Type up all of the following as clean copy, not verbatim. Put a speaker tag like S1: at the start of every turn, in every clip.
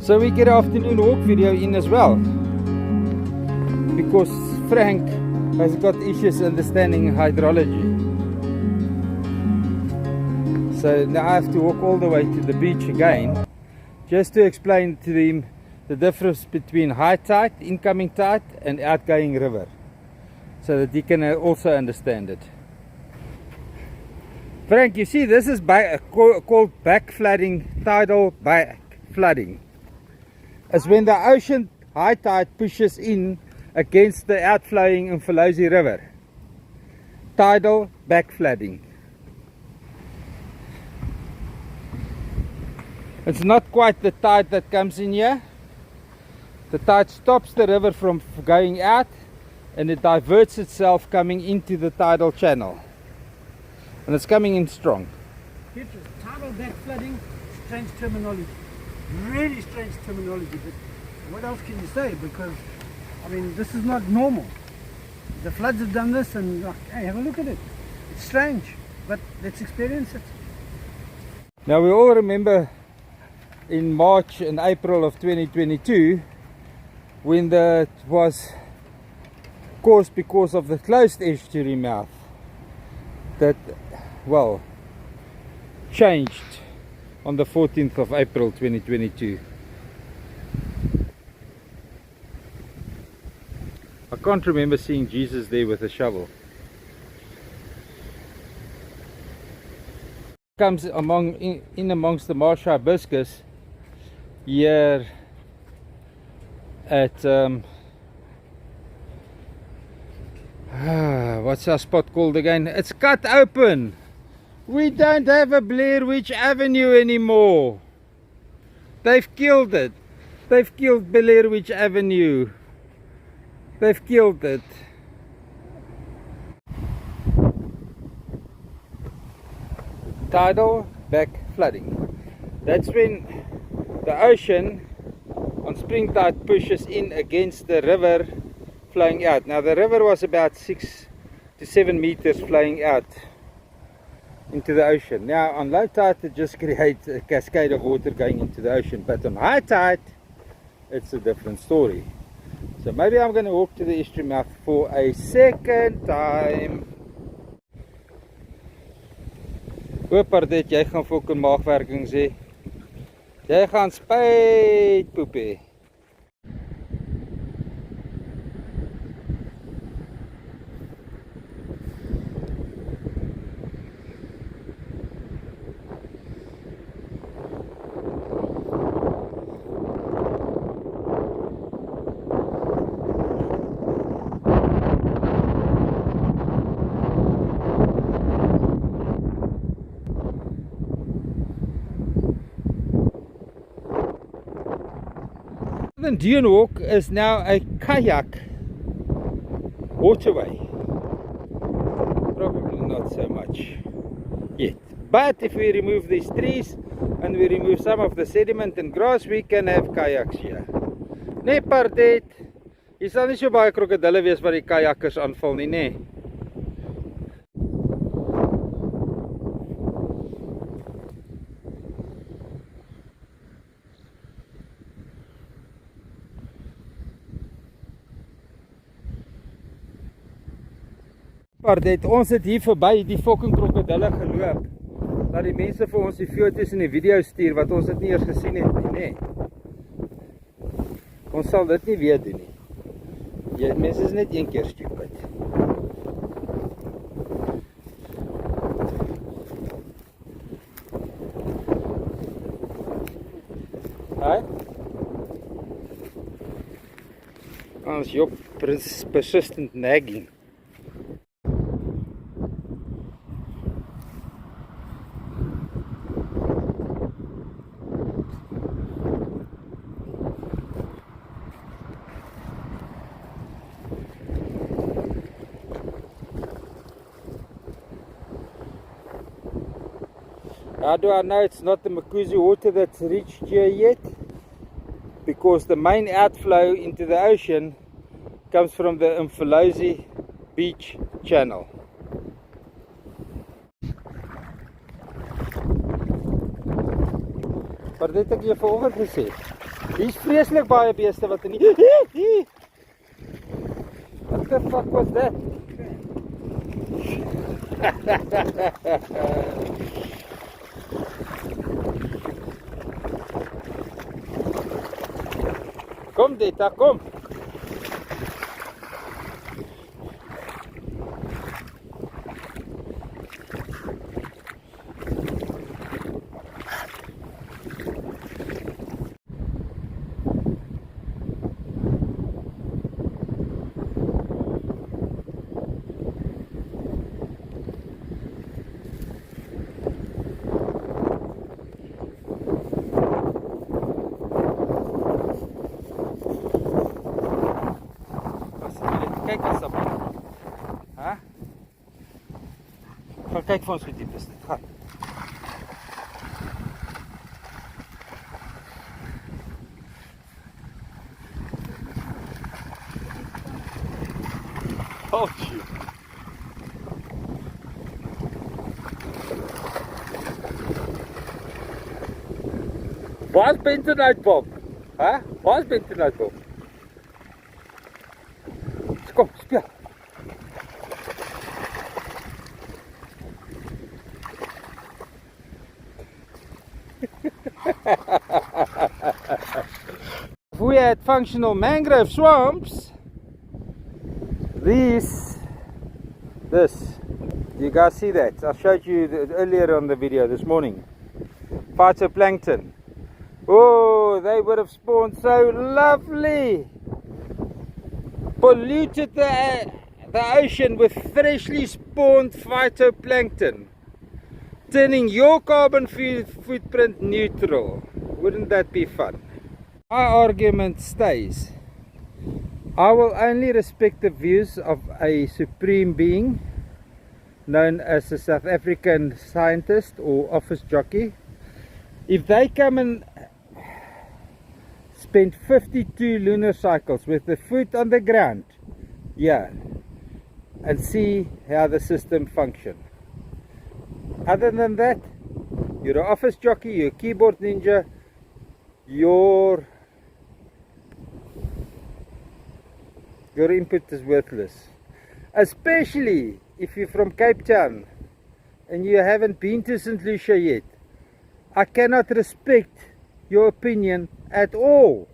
S1: So we get an afternoon walk video in as well, because Frank has got issues understanding hydrology. So now I have to walk all the way to the beach again, just to explain to him the difference between high tide, incoming tide, and outgoing river, so that he can also understand it. Frank, you see, this is called back flooding, tidal back flooding. It's when the ocean high tide pushes in against the outflowing Umfolozi River. Tidal back flooding. It's not quite the tide that comes in here. The tide stops the river from going out, and it diverts itself coming into the tidal channel. And it's coming in strong.
S2: Tidal back flooding, strange terminology. Really strange terminology, but what else can you say? Because, I mean, this is not normal. The floods have done this, and hey, have a look at it. It's strange, but let's experience it.
S1: Now we all remember in March and April of 2022, when that was caused because of the closed estuary mouth, that, well, changed on the 14th of April 2022. I can't remember seeing Jesus there with a shovel. Comes in amongst the marsh hibiscus here at what's our spot called again? It's cut open. We don't have a Blair Witch Avenue anymore. They've killed it. They've killed Blair Witch Avenue. They've killed it. Tidal back flooding. That's when the ocean on spring tide pushes in against the river flowing out. Now the river was about 6 to 7 meters flowing out into the ocean. Now on low tide it just creates a cascade of water going into the ocean, but on high tide it's a different story. So maybe I'm going to walk to the estuary mouth for a second time. Hoop Pardette, jy gaan fucking maagwerking sê. Jy gaan spyt poep hê. The Dune Walk is now a kayak waterway. Probably not so much yet, but if we remove these trees and we remove some of the sediment and grass, we can have kayaks here. Nee Pardette, hier sal nie so baie krokodille wees wat die kajakkers aanval nie, nee. Pardette, ons het hier verby die fucking krokodille geloop, dat die mense vir ons die foto's en die video's stuur wat ons dit nie eers gesien het nie, nee. Ons sal dit nie weer doen nie. Mense is net een keer stupid. Hi? Ons Job persistent nagging. How do I know it's not the Makuzi water that's reached here yet? Because the main outflow into the ocean comes from the Umfolozi beach channel. Pardette, ek jy vanoggend gesê, Hier's vreeslik baie beeste wat in die... What the fuck was that? Kom Deta, kom! Kijk eens op. Huh? Gaan kyk vir ons hoe diep is dit. Gaan. Oh shit. Waar is bentonite Bob? Huh? Waar is bentonite Bob? Kom, speel. If we had functional mangrove swamps, this, you guys see that? I showed you earlier on the video this morning. Phytoplankton. Oh, they would have spawned so lovely. Polluted the ocean with freshly spawned phytoplankton, turning your carbon footprint neutral. Wouldn't that be fun? My argument stays. I will only respect the views of a supreme being known as a South African scientist or office jockey if they come and spend 52 lunar cycles with the foot on the ground, yeah, and see how the system functions. Other than that, you're an office jockey, you're a keyboard ninja, your input is worthless. Especially if you're from Cape Town and you haven't been to St Lucia yet. I cannot respect your opinion at all.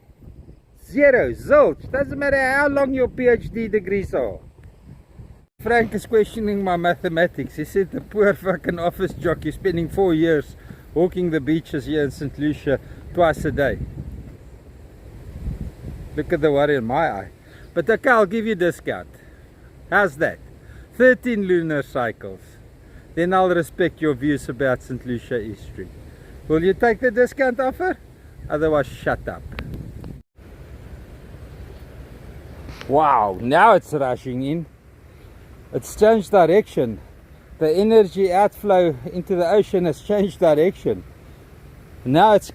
S1: Zero, zilch. Doesn't matter how long your PhD degrees are. Frank is questioning my mathematics. He said the poor fucking office jockey spending 4 years walking the beaches here in St Lucia twice a day. Look at the worry in my eye. But okay, I'll give you a discount. How's that? 13 lunar cycles. Then I'll respect your views about St Lucia Estuary. Will you take the discount offer? Otherwise, shut up. Wow, now it's rushing in. It's changed direction. The energy outflow into the ocean has changed direction. Now it's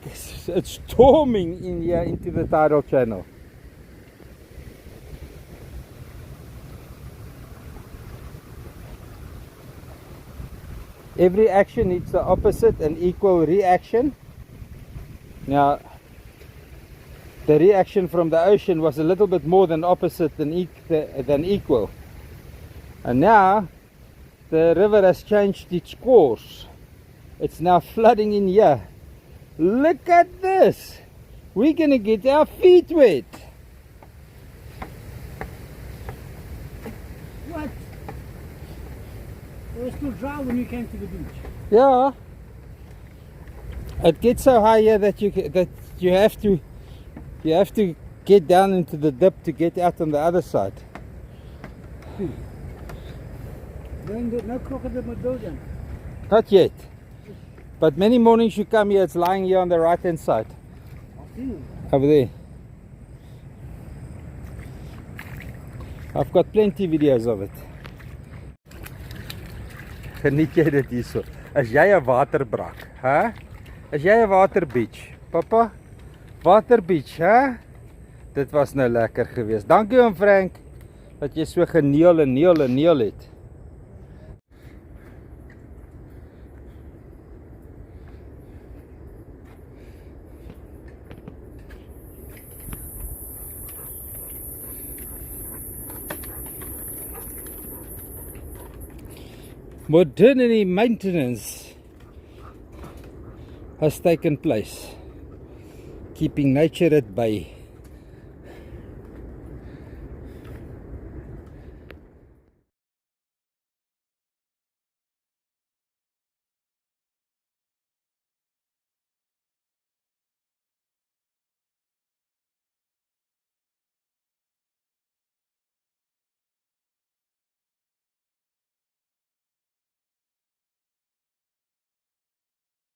S1: storming in here into the tidal channel. Every action needs the opposite and equal reaction. Now, the reaction from the ocean was a little bit more than opposite than equal. And now, the river has changed its course. It's now flooding in here. Look at this! We're gonna get our feet wet.
S2: What? It was still dry when you came to the beach.
S1: Yeah. It gets so high here that you have to get down into the dip to get out on the other side.
S2: No crocodile Madogan.
S1: Not yet. But many mornings you come here, it's lying here on the right hand side. Over there. I've got plenty videos of it. Geniet jy dit hierso? As jy 'n waterbrak, hè? As jy 'n waterbeach, papa? Waterbeach, hè? Dit was nou lekker geweest. Dankie oom Frank dat jy so geneel en neel het. Modernity maintenance has taken place, keeping nature at bay.